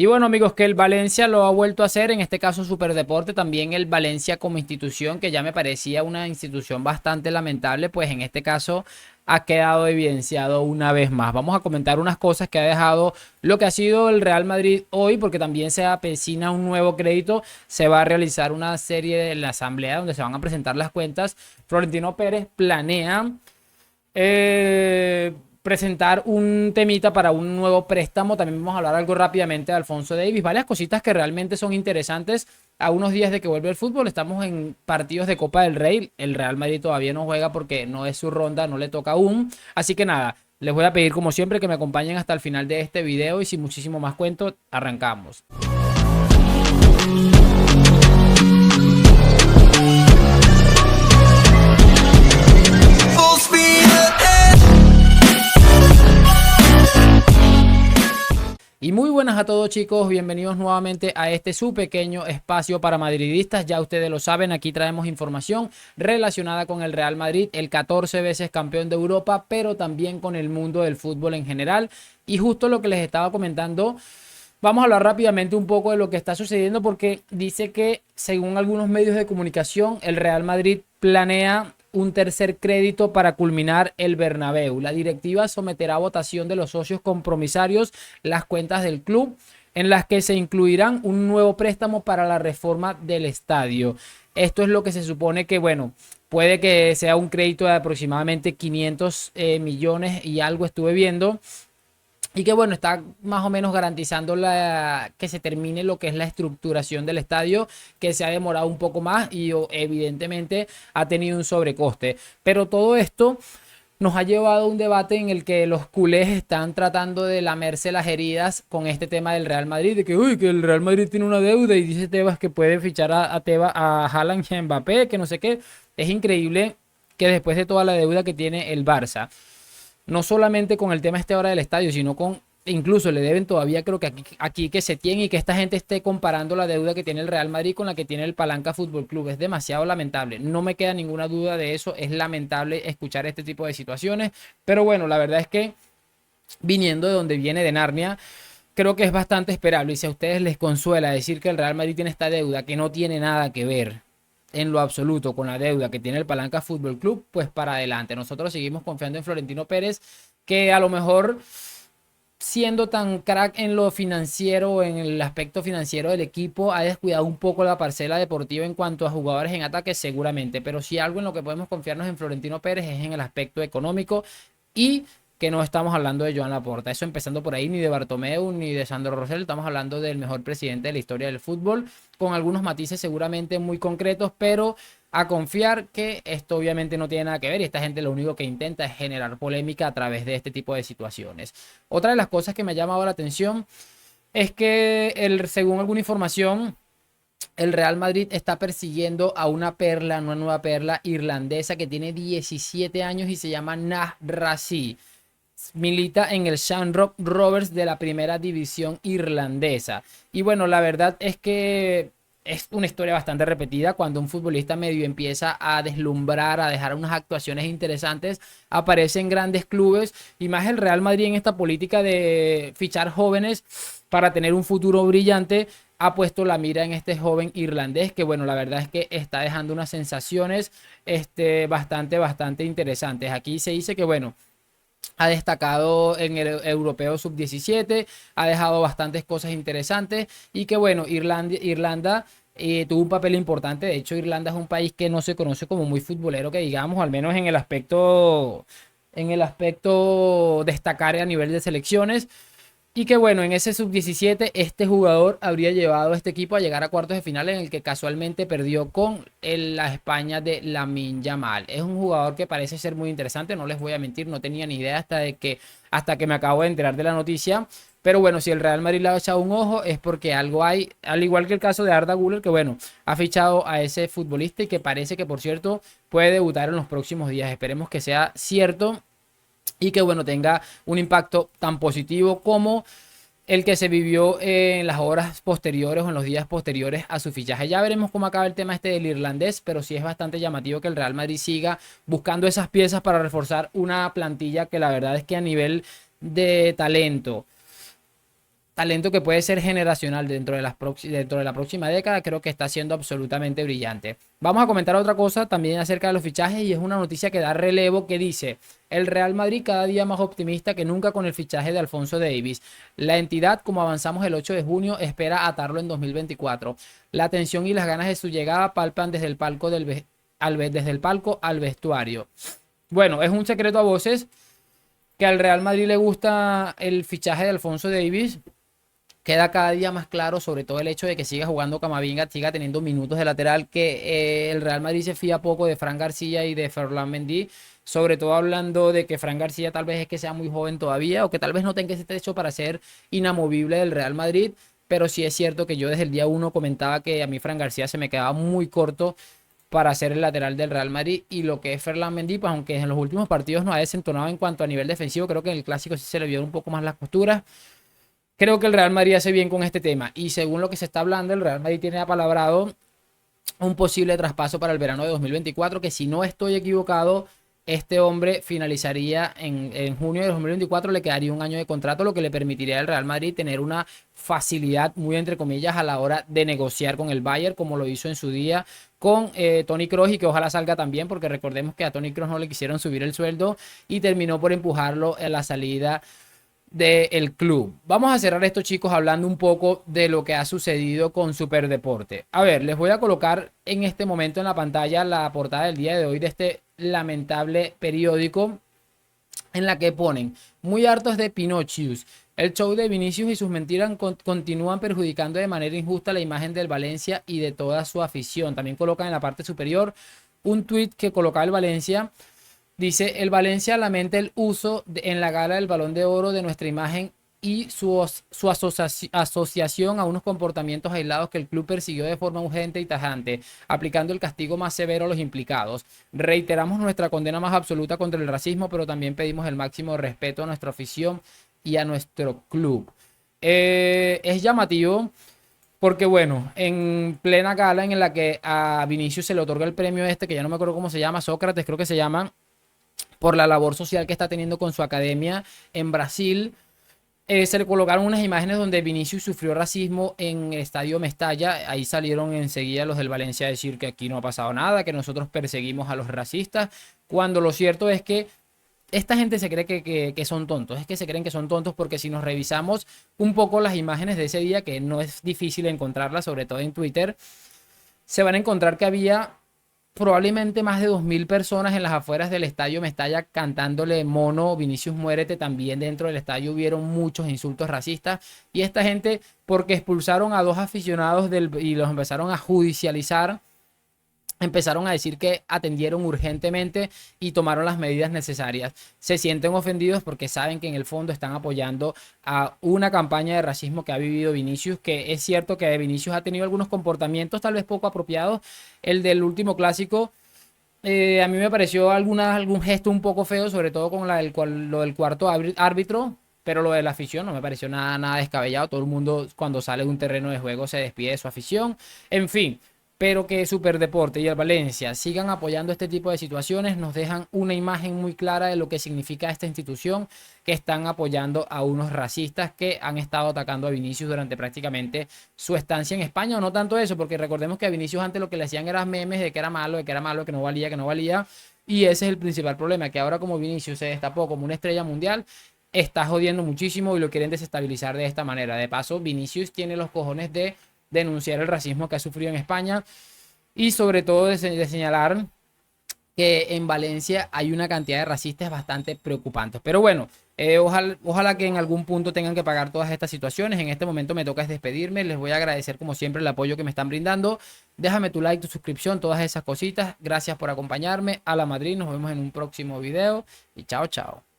Y bueno, amigos, que el Valencia lo ha vuelto a hacer, en este caso Superdeporte, también el Valencia como institución, que ya me parecía una institución bastante lamentable, pues en este caso ha quedado evidenciado una vez más. Vamos a comentar unas cosas que ha dejado lo que ha sido el Real Madrid hoy, porque también se avecina un nuevo crédito, se va a realizar una serie de la asamblea donde se van a presentar las cuentas. Florentino Pérez planea presentar un temita para un nuevo préstamo. También vamos a hablar algo rápidamente de Alfonso Davies. Varias cositas que realmente son interesantes. A unos días de que vuelve el fútbol, estamos en partidos de Copa del Rey. El Real Madrid todavía no juega porque no es su ronda, no le toca aún. Así que nada, les voy a pedir como siempre que me acompañen hasta el final de este video y sin muchísimo más cuento, arrancamos. Y muy buenas a todos, chicos, bienvenidos nuevamente a este su pequeño espacio para madridistas. Ya ustedes lo saben, aquí traemos información relacionada con el Real Madrid, el 14 veces campeón de Europa, pero también con el mundo del fútbol en general. Y justo lo que les estaba comentando, vamos a hablar rápidamente un poco de lo que está sucediendo, porque dice que según algunos medios de comunicación, el Real Madrid planea un tercer crédito para culminar el Bernabéu. La directiva someterá a votación de los socios compromisarios las cuentas del club, en las que se incluirán un nuevo préstamo para la reforma del estadio. Esto es lo que se supone que, bueno, puede que sea un crédito de aproximadamente 500 millones y algo estuve viendo. Y que bueno, está más o menos garantizando que se termine lo que es la estructuración del estadio, que se ha demorado un poco más y evidentemente ha tenido un sobrecoste. Pero todo esto nos ha llevado a un debate en el que los culés están tratando de lamerse las heridas con este tema del Real Madrid, de que, uy, que el Real Madrid tiene una deuda y dice Tebas que puede fichar a Haaland y a Mbappé, que no sé qué. Es increíble que después de toda la deuda que tiene el Barça, no solamente con el tema este ahora del estadio, sino con, incluso le deben todavía, creo que aquí que se tiene, y que esta gente esté comparando la deuda que tiene el Real Madrid con la que tiene el Palanca Fútbol Club. Es demasiado lamentable. No me queda ninguna duda de eso. Es lamentable escuchar este tipo de situaciones. Pero bueno, la verdad es que viniendo de donde viene de Narnia, creo que es bastante esperable. Y si a ustedes les consuela decir que el Real Madrid tiene esta deuda que no tiene nada que ver en lo absoluto con la deuda que tiene el Palanca Fútbol Club, pues para adelante. Nosotros seguimos confiando en Florentino Pérez, que a lo mejor siendo tan crack en lo financiero, en el aspecto financiero del equipo, ha descuidado un poco la parcela deportiva en cuanto a jugadores en ataque, seguramente. Pero si algo en lo que podemos confiarnos en Florentino Pérez es en el aspecto económico, y que no estamos hablando de Joan Laporta. Eso empezando por ahí, ni de Bartomeu, ni de Sandro Rosell. Estamos hablando del mejor presidente de la historia del fútbol, con algunos matices seguramente muy concretos, pero a confiar que esto obviamente no tiene nada que ver, y esta gente lo único que intenta es generar polémica a través de este tipo de situaciones. Otra de las cosas que me ha llamado la atención es que según alguna información, el Real Madrid está persiguiendo a una perla, una nueva perla irlandesa que tiene 17 años y se llama Nasri. Milita en el Shamrock Rovers de la primera división irlandesa. Y bueno, la verdad es que es una historia bastante repetida. Cuando un futbolista medio empieza a deslumbrar, a dejar unas actuaciones interesantes, aparece en grandes clubes, y más el Real Madrid en esta política de fichar jóvenes para tener un futuro brillante. Ha puesto la mira en este joven irlandés que, bueno, la verdad es que está dejando unas sensaciones bastante interesantes. Aquí se dice que, bueno, ha destacado en el europeo sub-17, ha dejado bastantes cosas interesantes, y que bueno, Irlanda tuvo un papel importante. De hecho, Irlanda es un país que no se conoce como muy futbolero, que digamos, al menos en el aspecto destacar a nivel de selecciones. Y que bueno, en ese sub-17 este jugador habría llevado a este equipo a llegar a cuartos de final, en el que casualmente perdió con la España de Lamine Yamal. Es un jugador que parece ser muy interesante, no les voy a mentir, no tenía ni idea hasta que me acabo de enterar de la noticia. Pero bueno, si el Real Madrid le ha echado un ojo es porque algo hay, al igual que el caso de Arda Güler, que bueno, ha fichado a ese futbolista y que parece que, por cierto, puede debutar en los próximos días. Esperemos que sea cierto y que bueno, tenga un impacto tan positivo como el que se vivió en las horas posteriores o en los días posteriores a su fichaje. Ya veremos cómo acaba el tema este del irlandés, pero sí es bastante llamativo que el Real Madrid siga buscando esas piezas para reforzar una plantilla que la verdad es que a nivel de talento, talento que puede ser generacional dentro de la próxima década. Creo que está siendo absolutamente brillante. Vamos a comentar otra cosa también acerca de los fichajes, y es una noticia que da relevo, que dice: el Real Madrid cada día más optimista que nunca con el fichaje de Alphonso Davies. La entidad, como avanzamos el 8 de junio, espera atarlo en 2024. La tensión y las ganas de su llegada palpan desde el palco al vestuario. Bueno, es un secreto a voces que al Real Madrid le gusta el fichaje de Alphonso Davies. Queda cada día más claro, sobre todo el hecho de que siga jugando Camavinga, siga teniendo minutos de lateral, que el Real Madrid se fía poco de Fran García y de Ferland Mendy, sobre todo hablando de que Fran García tal vez es que sea muy joven todavía, o que tal vez no tenga ese techo para ser inamovible del Real Madrid, pero sí es cierto que yo desde el día 1 comentaba que a mí Fran García se me quedaba muy corto para ser el lateral del Real Madrid, y lo que es Ferland Mendy, pues aunque en los últimos partidos no ha desentonado en cuanto a nivel defensivo, creo que en el Clásico sí se le vio un poco más las costuras. Creo que el Real Madrid hace bien con este tema, y según lo que se está hablando, el Real Madrid tiene apalabrado un posible traspaso para el verano de 2024, que si no estoy equivocado, este hombre finalizaría en junio de 2024, le quedaría un año de contrato, lo que le permitiría al Real Madrid tener una facilidad, muy entre comillas, a la hora de negociar con el Bayern, como lo hizo en su día con Toni Kroos, y que ojalá salga también, porque recordemos que a Toni Kroos no le quisieron subir el sueldo y terminó por empujarlo en la salida del club. Vamos a cerrar esto, chicos, hablando un poco de lo que ha sucedido con Superdeporte. A ver, les voy a colocar en este momento en la pantalla la portada del día de hoy de este lamentable periódico, en la que ponen: muy hartos de Pinocchios. El show de Vinicius y sus mentiras continúan perjudicando de manera injusta la imagen del Valencia y de toda su afición. También colocan en la parte superior un tuit que colocaba el Valencia. Dice: el Valencia lamenta el uso en la gala del Balón de Oro de nuestra imagen y su asociación a unos comportamientos aislados que el club persiguió de forma urgente y tajante, aplicando el castigo más severo a los implicados. Reiteramos nuestra condena más absoluta contra el racismo, pero también pedimos el máximo respeto a nuestra afición y a nuestro club. Es llamativo porque, bueno, en plena gala en la que a Vinicius se le otorga el premio este, que ya no me acuerdo cómo se llama, Sócrates creo que se llama, por la labor social que está teniendo con su academia en Brasil, se le colocaron unas imágenes donde Vinicius sufrió racismo en el estadio Mestalla. Ahí salieron enseguida los del Valencia a decir que aquí no ha pasado nada, que nosotros perseguimos a los racistas, cuando lo cierto es que esta gente se cree que son tontos. Es que se creen que son tontos, porque si nos revisamos un poco las imágenes de ese día, que no es difícil encontrarlas, sobre todo en Twitter, se van a encontrar que había probablemente más de 2000 personas en las afueras del estadio Mestalla cantándole Mono, Vinicius muérete. También dentro del estadio hubieron muchos insultos racistas, y esta gente, porque expulsaron a dos aficionados y los empezaron a judicializar, empezaron a decir que atendieron urgentemente y tomaron las medidas necesarias. Se sienten ofendidos porque saben que en el fondo están apoyando a una campaña de racismo que ha vivido Vinicius, que es cierto que Vinicius ha tenido algunos comportamientos tal vez poco apropiados. El del último clásico, a mí me pareció algún gesto un poco feo, sobre todo con lo del cuarto árbitro, pero lo de la afición no me pareció nada descabellado. Todo el mundo, cuando sale de un terreno de juego, se despide de su afición. En fin, pero que Superdeporte y el Valencia sigan apoyando este tipo de situaciones nos dejan una imagen muy clara de lo que significa esta institución, que están apoyando a unos racistas que han estado atacando a Vinicius durante prácticamente su estancia en España. O no tanto eso, porque recordemos que a Vinicius antes lo que le hacían eran memes de que era malo, que no valía. Y ese es el principal problema, que ahora como Vinicius se destapó como una estrella mundial, está jodiendo muchísimo y lo quieren desestabilizar de esta manera. De paso, Vinicius tiene los cojones de denunciar el racismo que ha sufrido en España, y sobre todo de señalar que en Valencia hay una cantidad de racistas bastante preocupantes. Pero bueno, ojalá que en algún punto tengan que pagar todas estas situaciones. En este momento me toca despedirme. Les voy a agradecer como siempre el apoyo que me están brindando. Déjame tu like, tu suscripción, todas esas cositas. Gracias por acompañarme. A la Madrid, nos vemos en un próximo video y chao, chao.